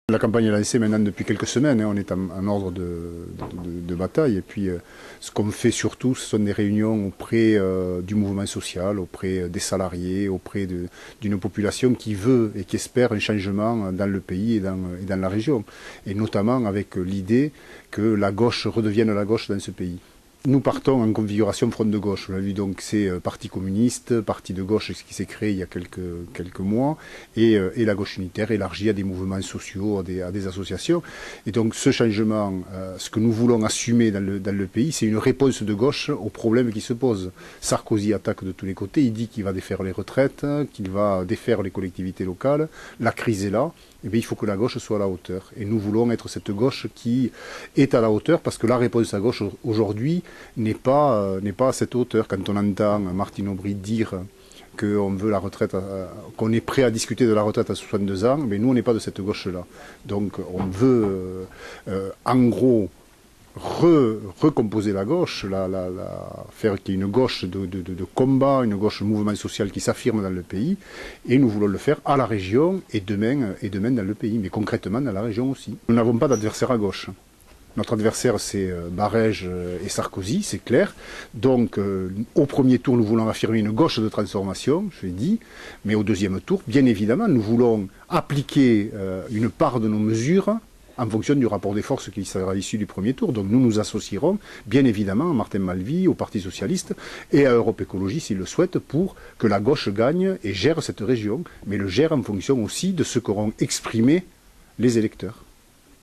La campagne est lancée maintenant depuis quelques semaines, on est en ordre de bataille. Et puis ce qu'on fait surtout, ce sont des réunions auprès du mouvement social, auprès des salariés, auprès d'une population qui veut et qui espère un changement dans le pays et dans la région. Et notamment avec l'idée que la gauche redevienne la gauche dans ce pays. Nous partons en configuration front de gauche. On a vu donc c'est Parti communiste, Parti de gauche qui s'est créé il y a quelques mois, et la gauche unitaire élargie à des mouvements sociaux, à des associations. Et donc ce changement, ce que nous voulons assumer dans le pays, c'est une réponse de gauche aux problèmes qui se posent. Sarkozy attaque de tous les côtés, il dit qu'il va défaire les retraites, qu'il va défaire les collectivités locales. La crise est là. Eh bien, il faut que la gauche soit à la hauteur. Et nous voulons être cette gauche qui est à la hauteur, parce que la réponse à gauche aujourd'hui n'est pas à cette hauteur. Quand on entend Martine Aubry dire qu'on veut la retraite, qu'on est prêt à discuter de la retraite à 62 ans, mais nous on n'est pas de cette gauche-là. Donc on veut en gros recomposer la gauche, faire qu'il y ait une gauche de combat, une gauche mouvement social qui s'affirme dans le pays, et nous voulons le faire à la région et demain dans le pays, mais concrètement dans la région aussi. Nous n'avons pas d'adversaire à gauche. Notre adversaire, c'est Barège et Sarkozy, c'est clair. Donc, au premier tour, nous voulons affirmer une gauche de transformation, je l'ai dit. Mais au deuxième tour, bien évidemment, nous voulons appliquer une part de nos mesures en fonction du rapport des forces qui sera issu du premier tour. Donc nous nous associerons, bien évidemment, à Martin Malvy, au Parti Socialiste et à Europe Écologie, s'il le souhaite, pour que la gauche gagne et gère cette région, mais le gère en fonction aussi de ce qu'auront exprimé les électeurs.